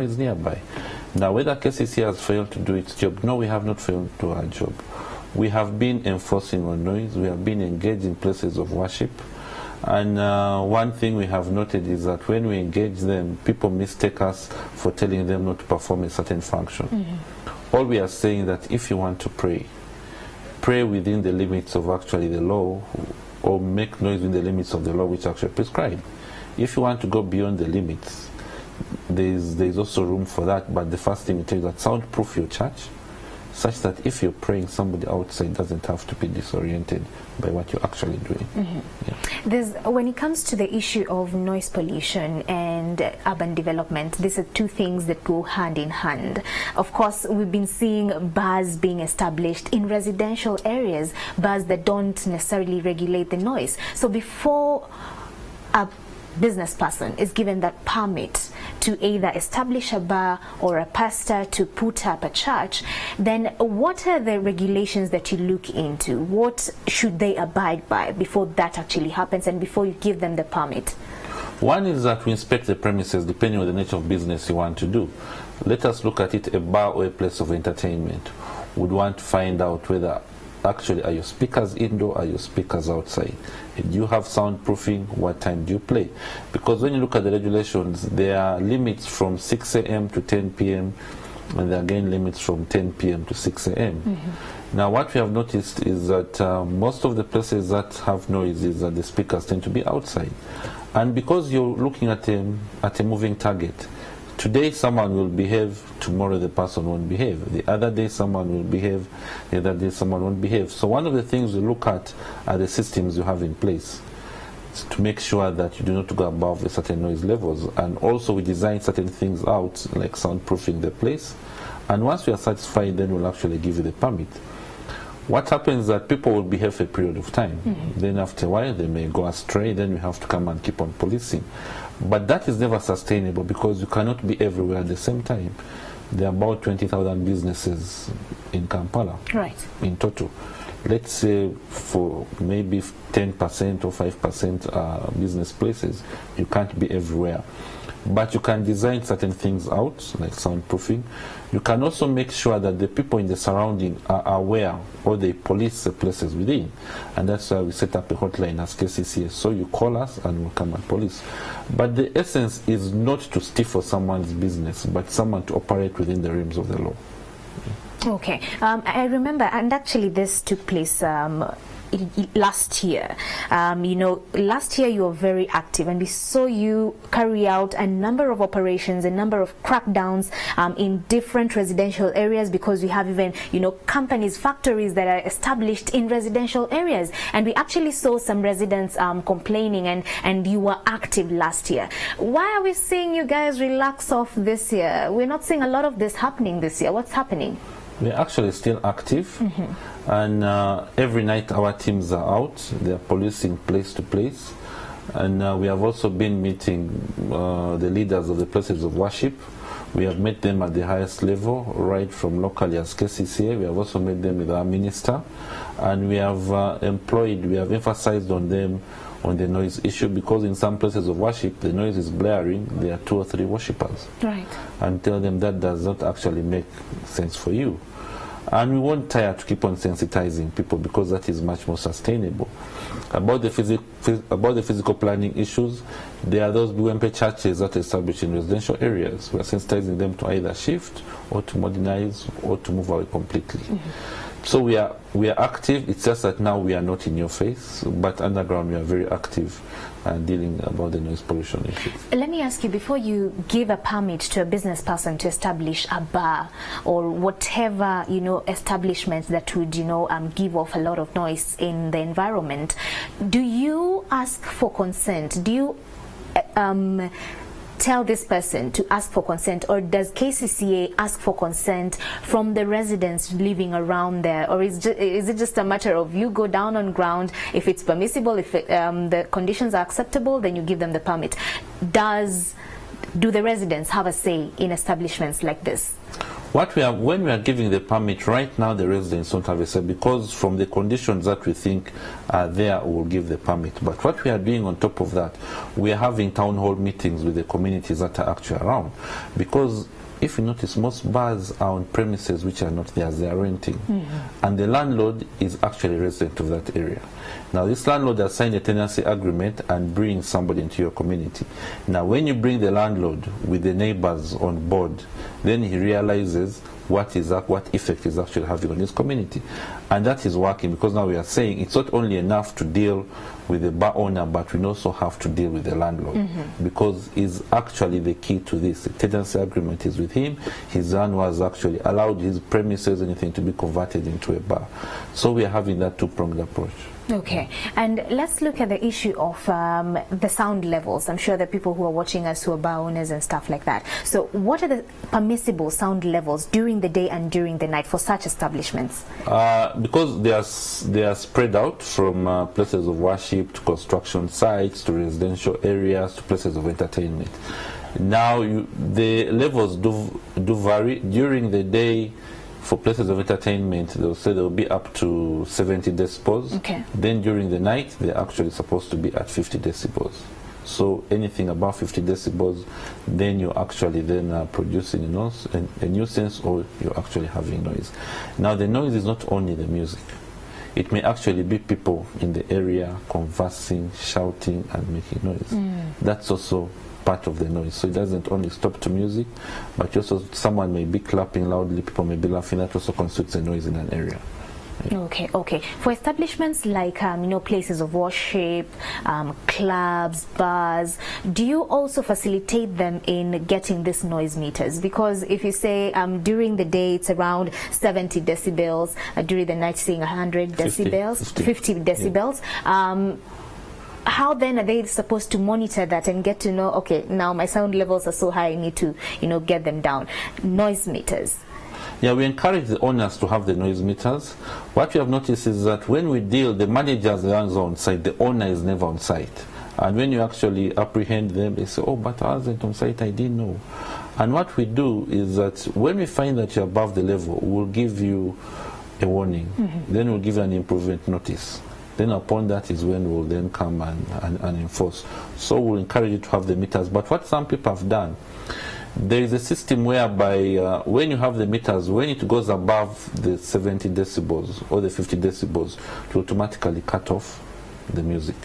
is nearby. Now, whether KCCA has failed to do its job, no, we have not failed to do our job. We have been enforcing on noise. We have been engaged in places of worship. And one thing we have noted is that when we engage them, people mistake us for telling them not to perform a certain function. All we are saying that if you want to pray, pray within the limits of actually the law, or make noise within the limits of the law which actually prescribed. If you want to go beyond the limits, there's also room for that, but the first thing we tell you that soundproof your church, such that if you're praying, somebody outside doesn't have to be disoriented by what you're actually doing. When it comes to the issue of noise pollution and urban development, these are two things that go hand in hand. Of course, we've been seeing bars being established in residential areas, bars that don't necessarily regulate the noise. So before a business person is given that permit to either establish a bar or a pastor to put up a church, then what are the regulations that you look into? What should they abide by before that actually happens and before you give them the permit? One is that we inspect the premises depending on the nature of business you want to do. Let us look at it, a bar or a place of entertainment. We'd want to find out whether actually are your speakers indoor, are your speakers outside? Do you have soundproofing? What time do you play? Because when you look at the regulations, there are limits from 6 a.m. to 10 p.m. and there are again limits from 10 p.m. to 6 a.m. Now what we have noticed is that most of the places that have noise is that the speakers tend to be outside. And because you're looking at a moving target, today someone will behave, tomorrow the person won't behave. The other day someone will behave, the other day someone won't behave. So one of the things we look at are the systems you have in place to make sure that you do not go above the certain noise levels. And also we design certain things out, like soundproofing the place. And once we are satisfied, then we'll actually give you the permit. What happens is that people will behave for a period of time. Then after a while, they may go astray. Then we have to come and keep on policing. But that is never sustainable because you cannot be everywhere at the same time. There are about 20,000 businesses in Kampala, in total. Let's say for maybe 10% or 5% are business places. You can't be everywhere. But you can design certain things out, like soundproofing. You can also make sure that the people in the surrounding are aware, or they police the places within. And that's why we set up a hotline as KCCA. So you call us and we'll come and police. But the essence is not to stifle someone's business, but someone to operate within the realms of the law. Okay. I remember, and actually this took place last year. Last year you were very active and we saw you carry out a number of operations, a number of crackdowns in different residential areas, because we have even, companies, factories that are established in residential areas. And we actually saw some residents complaining, and you were active last year. Why are we seeing you guys relax off this year? We're not seeing a lot of this happening this year. What's happening? We're actually still active, and every night our teams are out. They're policing place to place, and we have also been meeting the leaders of the places of worship. We have met them at the highest level, right from locally as KCCA. We have also met them with our minister, and we have we have emphasized on them on the noise issue, because in some places of worship the noise is blaring. There are 2 or 3 worshippers, and tell them that does not actually make sense for you. And we won't tire to keep on sensitizing people, because that is much more sustainable. About the physical planning issues, there are those BWMP churches that are established in residential areas. We are sensitizing them to either shift or to modernize or to move away completely. So we are active. It's just that now we are not in your face, but underground we are very active and dealing about the noise pollution issue. Let me ask you, before you give a permit to a business person to establish a bar or whatever establishments that would give off a lot of noise in the environment, do you ask for consent? Do you tell this person to ask for consent, or does KCCA ask for consent from the residents living around there, or is it just a matter of you go down on ground, if it's permissible, if the conditions are acceptable, then you give them the permit? Do the residents have a say in establishments like this? When we are giving the permit, right now the residents don't have a say, because from the conditions that we think are there, we will give the permit. But what we are doing on top of that, we are having town hall meetings with the communities that are actually around. Because if you notice, most bars are on premises which are not theirs, they are renting. And the landlord is actually a resident of that area. Now this landlord has signed a tenancy agreement and brings somebody into your community. Now when you bring the landlord with the neighbors on board, then he realizes what effect is actually having on his community. And that is working, because now we are saying it's not only enough to deal with the bar owner, but we also have to deal with the landlord, because he's actually the key to this. The tenancy agreement is with him. His son was actually allowed his premises, anything, to be converted into a bar. So we are having that two-pronged approach. Okay, and let's look at the issue of the sound levels. I'm sure the people who are watching us who are bar owners and stuff like that. So what are the permissible sound levels during the day and during the night for such establishments? Because they are spread out from places of worship to construction sites to residential areas to places of entertainment. Now the levels do vary. During the day, for places of entertainment, they'll say they'll be up to 70 decibels. Okay. Then during the night, they're actually supposed to be at 50 decibels. So anything above 50 decibels, then you're actually then producing a nuisance, or you're actually having noise. Now the noise is not only the music. It may actually be people in the area conversing, shouting and making noise. That's also part of the noise. So it doesn't only stop to music, but also someone may be clapping loudly, people may be laughing. That also constitutes a noise in an area. Okay. For establishments like places of worship, clubs, bars, do you also facilitate them in getting these noise meters? Because if you say during the day it's around 70 decibels, during the night saying 100 decibels, 50 decibels, how then are they supposed to monitor that and get to know, okay, now my sound levels are so high, I need to get them down? Noise meters. Yeah, we encourage the owners to have the noise meters. What we have noticed is that when we deal, the managers are on site, the owner is never on site. And when you actually apprehend them, they say, oh, but I wasn't on site, I didn't know. And what we do is that when we find that you're above the level, we'll give you a warning. Then we'll give you an improvement notice. Then upon that is when we'll then come and enforce. So we'll encourage you to have the meters. But what some people have done, there is a system whereby when you have the meters, when it goes above the 70 decibels or the 50 decibels, it will automatically cut off the music.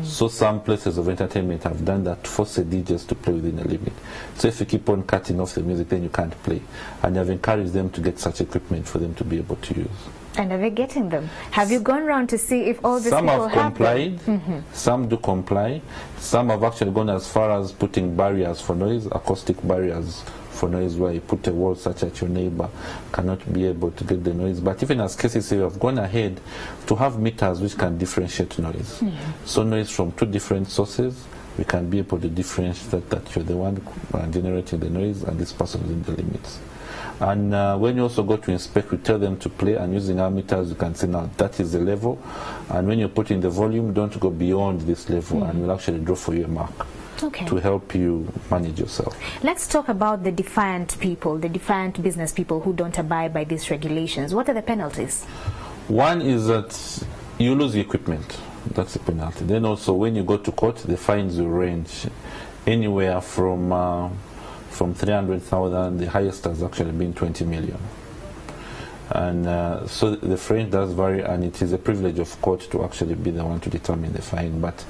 So some places of entertainment have done that to force the DJs to play within a limit. So if you keep on cutting off the music, then you can't play. And I've encouraged them to get such equipment for them to be able to use. And are they getting them? Have you gone around to see if all these people have complied? Some do comply. Some have actually gone as far as putting barriers for noise, acoustic barriers for noise, where you put a wall such that your neighbor cannot be able to get the noise. But even as KCCA, we have gone ahead to have meters which can differentiate noise. So noise from two different sources, we can be able to differentiate that you're the one generating the noise and this person within the limits. And when you also go to inspect, we tell them to play, and using our meters you can say now that is the level, and when you're putting the volume, don't go beyond this level, and we'll actually draw for you a mark to help you manage yourself. Let's talk about the defiant people, the defiant business people who don't abide by these regulations. What are the penalties? One is that you lose the equipment. That's the penalty. Then also when you go to court, the fines will range anywhere from 300,000, the highest has actually been 20 million. And so the range does vary, and it is a privilege of court to actually be the one to determine the fine. But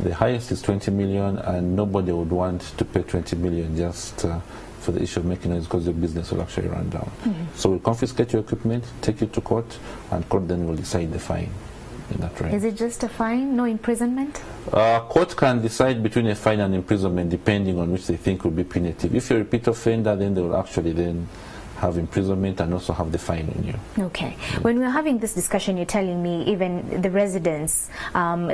the highest is 20 million, and nobody would want to pay 20 million just for the issue of making noise, because your business will actually run down. So we'll confiscate your equipment, take you to court, and court then will decide the fine. In that range. Is it just a fine, no imprisonment? Court can decide between a fine and imprisonment depending on which they think will be punitive. If you're a repeat offender, then they will actually then have imprisonment and also have the fine on you. Okay. When we're having this discussion, you're telling me even the residents,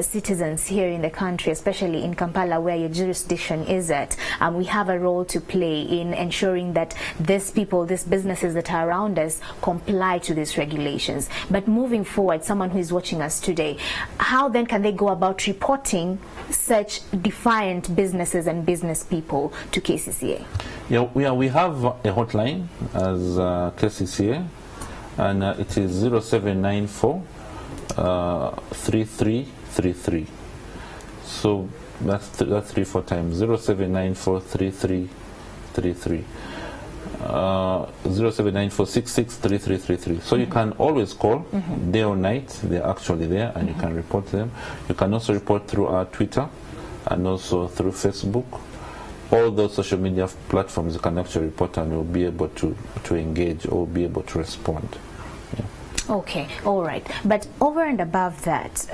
citizens here in the country, especially in Kampala where your jurisdiction is at, we have a role to play in ensuring that these people, these businesses that are around us comply to these regulations. But moving forward, someone who is watching us today, how then can they go about reporting such defiant businesses and business people to KCCA? Yeah, we have a hotline as KCCA, and it is 0794 3333. So that's 3-4 times. 0794 3333. 0794663333. So you can always call day or night. They're actually there, and you can report them. You can also report through our Twitter and also through Facebook. All those social media platforms you can actually report, and you'll be able to engage or be able to respond. Yeah. Okay, all right. But over and above that,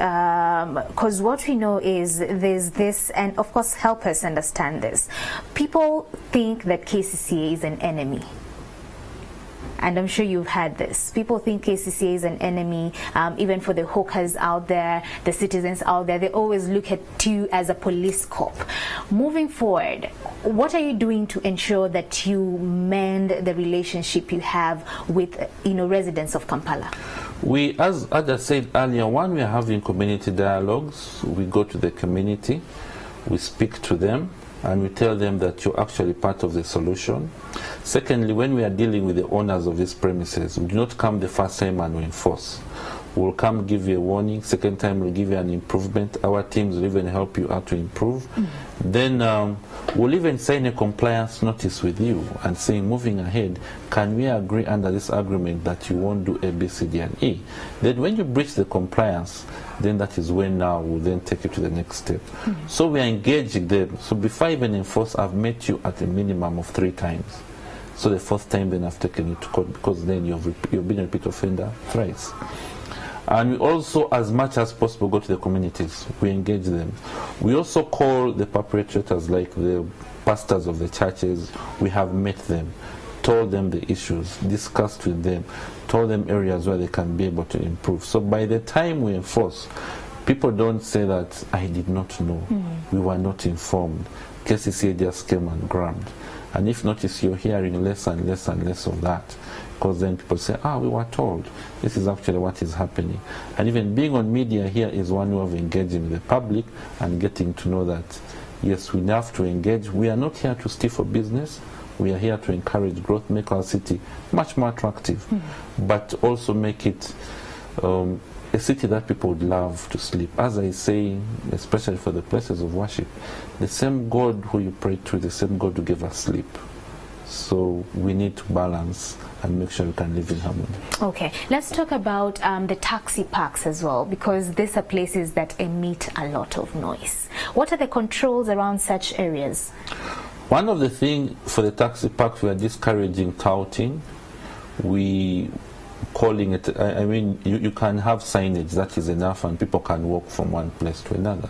because what we know is there's this, and of course help us understand this. People think that KCCA is an enemy. And I'm sure you've had this. People think KCCA is an enemy, even for the hawkers out there, the citizens out there. They always look at you as a police cop. Moving forward, what are you doing to ensure that you mend the relationship you have with, residents of Kampala? We, as I said earlier, one, we are having community dialogues. We go to the community, we speak to them, and we tell them that you're actually part of the solution. Secondly, when we are dealing with the owners of these premises, we do not come the first time and we enforce. We'll come give you a warning. Second time, we'll give you an improvement. Our teams will even help you out to improve. Then we'll even sign a compliance notice with you and saying, moving ahead, can we agree under this agreement that you won't do A, B, C, D, and E? Then when you breach the compliance, then that is when now we'll then take you to the next step. So we are engaging them. So before I even enforce, I've met you at a minimum of 3 times. So the 4th time, then I've taken you to court, because then you've been a repeat offender thrice. And we also, as much as possible, go to the communities. We engage them. We also call the perpetrators, like the pastors of the churches. We have met them, told them the issues, discussed with them, told them areas where they can be able to improve. So by the time we enforce, people don't say that, I did not know, we were not informed. KCCA just came and grabbed. And if notice, you're hearing less and less and less of that, because then people say, we were told. This is actually what is happening. And even being on media here is one way of engaging with the public and getting to know that, yes, we have to engage. We are not here to steal for business. We are here to encourage growth, make our city much more attractive, but also make it a city that people would love to sleep. As I say, especially for the places of worship, the same God who you pray to, the same God who gave us sleep. So we need to balance and make sure we can live in harmony. Okay, let's talk about the taxi parks as well, because these are places that emit a lot of noise. What are the controls around such areas? One of the things for the taxi parks, we are discouraging touting. We calling it, I mean, you can have signage, that is enough, and people can walk from one place to another.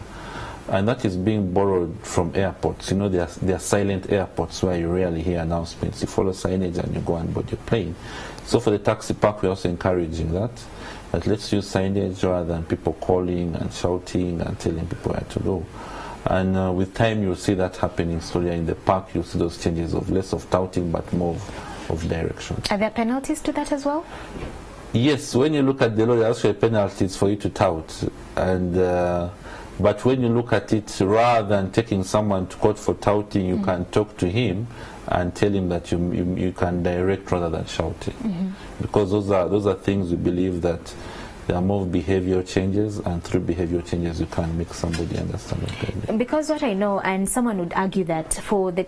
And that is being borrowed from airports. There are silent airports where you rarely hear announcements. You follow signage and you go and board your plane. So for the taxi park, we're also encouraging that let's use signage rather than people calling and shouting and telling people where to go. And with time, you'll see that happening slowly. In the park, you'll see those changes of less of touting, but more of direction. Are there penalties to that as well? Yes, when you look at the law, there are actually penalties for you to tout. And but when you look at it, rather than taking someone to court for touting, you can talk to him and tell him that you can direct rather than shouting. Because those are things we believe that there are more behavior changes, and through behavior changes you can make somebody understand what. Because what I know, and someone would argue that for the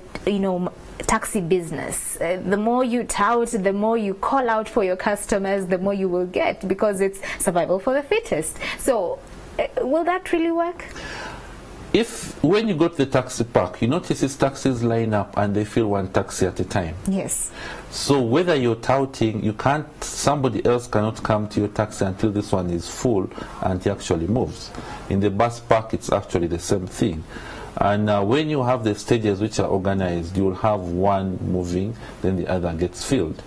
taxi business, the more you tout, the more you call out for your customers, the more you will get, because it's survival for the fittest. So will that really work? When you go to the taxi park, you notice these taxis line up and they fill one taxi at a time. Yes. So whether you're touting, somebody else cannot come to your taxi until this one is full and he actually moves. In the bus park, it's actually the same thing. And when you have the stages which are organized, you'll have one moving, then the other gets filled.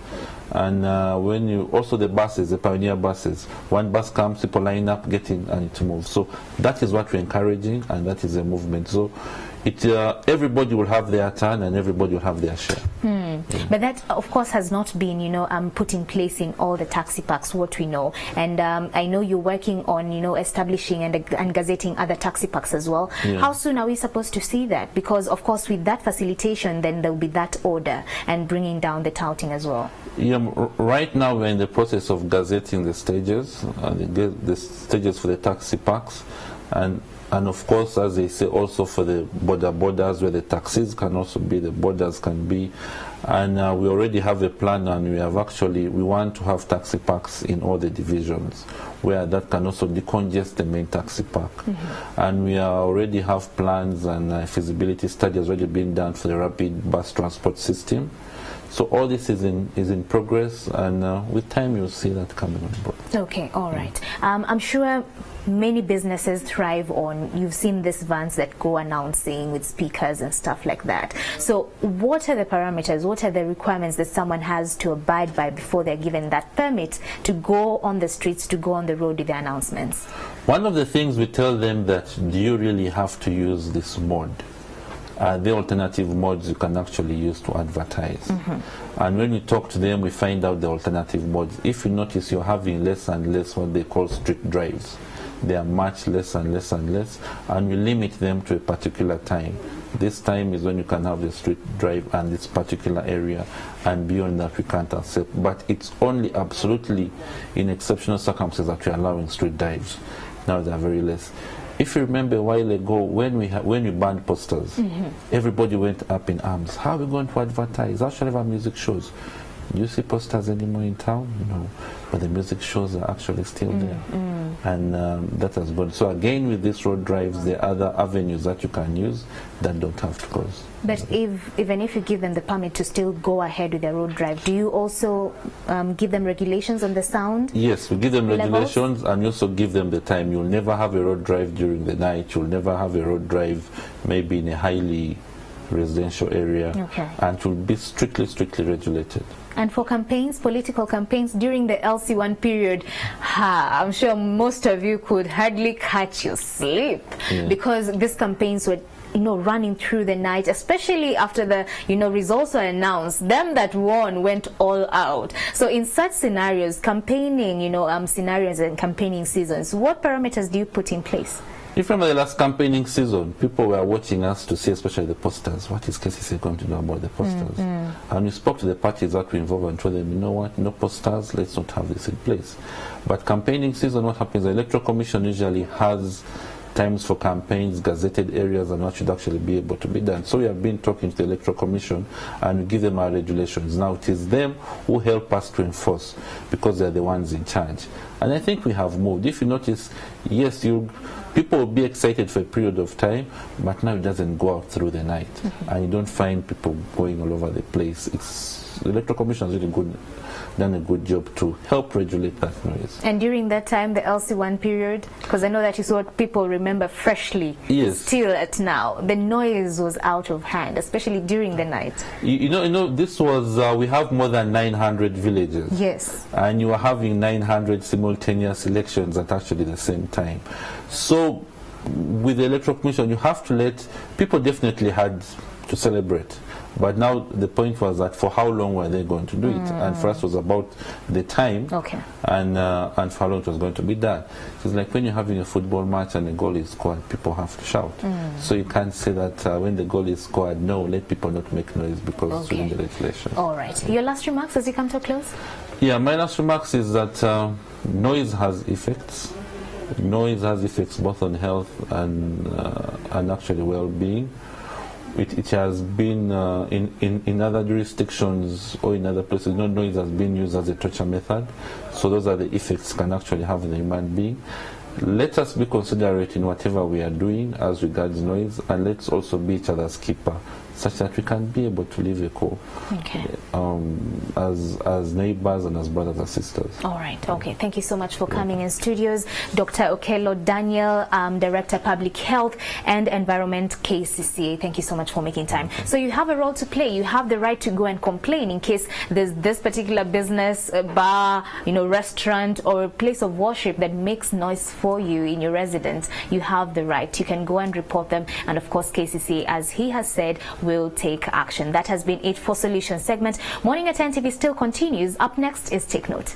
And when you also the buses, the pioneer buses, one bus comes, people line up, getting and it moves. So that is what we're encouraging, and that is a movement. So everybody will have their turn and everybody will have their share. But that, of course, has not been, put in place in all the taxi parks, what we know. And I know you're working on, establishing and gazetting other taxi parks as well. Yeah. How soon are we supposed to see that? Because, of course, with that facilitation, then there will be that order and bringing down the touting as well. Yeah, right now we're in the process of gazetting the stages, the stages for the taxi parks, and of course, as they say, also for the borders where the taxis can also be, the borders can be. And we already have a plan, and we want to have taxi parks in all the divisions where that can also decongest the main taxi park. And we already have plans, and feasibility study has already been done for the rapid bus transport system. So all this is in progress, and with time you'll see that coming on board. Okay, all right. I'm sure many businesses thrive on, you've seen these vans that go announcing with speakers and stuff like that. So what are the parameters, what are the requirements that someone has to abide by before they're given that permit to go on the streets, to go on the road with their announcements? One of the things we tell them that, do you really have to use this mode? The alternative modes you can actually use to advertise. And when we talk to them, we find out the alternative modes. If you notice, you're having less and less what they call street drives. They are much less and less and less, and we limit them to a particular time. This time is when you can have the street drive and this particular area, and beyond that we can't accept. But it's only absolutely in exceptional circumstances that we're allowing street drives. Now they're very less. If you remember a while ago, when we banned posters, everybody went up in arms. How are we going to advertise? How shall we have music shows? Do you see posters anymore in town? No. But the music shows are actually still there. And that has gone. So again, with these road drives, there are other avenues that you can use that don't have to close. But even if you give them the permit to still go ahead with the road drive, do you also give them regulations on the sound? Yes, we give them regulations and also give them the time. You'll never have a road drive during the night. You'll never have a road drive maybe in a highly residential area. And it will be strictly regulated. And for campaigns, political campaigns, during the LC1 period, I'm sure most of you could hardly catch your sleep because these campaigns were running through the night, especially after the results were announced. Them that won went all out. So in such scenarios, campaigning scenarios and campaigning seasons, what parameters do you put in place? If you remember the last campaigning season, people were watching us to see, especially the posters, what is KCCA going to do about the posters? And we spoke to the parties that were involved and told them, you know what, no posters, let's not have this in place. But campaigning season, what happens, the Electoral Commission usually has times for campaigns, gazetted areas, and what should actually be able to be done. So we have been talking to the Electoral Commission and we give them our regulations. Now it is them who help us to enforce because they're the ones in charge. And I think we have moved. If you notice, yes, people will be excited for a period of time, but now it doesn't go out through the night. And you don't find people going all over the place. The Electoral Commission has really done a good job to help regulate that noise. And during that time, the LC1 period, because I know that is what people remember freshly, still at now, the noise was out of hand, especially during the night. You know, this was, we have more than 900 villages. Yes. And you are having 900 simultaneous elections at actually the same time. So with the Electoral Commission, you have to let, people definitely had to celebrate. But now the point was that for how long were they going to do it? And for us it was about the time and for how long it was going to be done. So it's like when you're having a football match and a goal is scored, people have to shout. So you can't say that when the goal is scored, no, let people not make noise because it's within the legislation. All right. Your last remarks as you come to a close? Yeah, my last remarks is that noise has effects. Noise has effects both on health and actually well-being. It has been in other jurisdictions or in other places, noise has been used as a torture method. So those are the effects can actually have on the human being. Let us be considerate in whatever we are doing as regards noise, and let's also be each other's keeper. such that we can be able to live equal, okay, as neighbors and as brothers and sisters. All right. Okay. Thank you so much for coming in studios, Dr. Okello Daniel, Director Public Health and Environment, KCCA. Thank you so much for making time. So you have a role to play. You have the right to go and complain in case there's this particular business, bar, restaurant or place of worship that makes noise for you in your residence. You have the right. You can go and report them, and of course KCCA, as he has said, will take action. That has been it for Solution segment. Morning Attentive still continues. Up next is Take Note.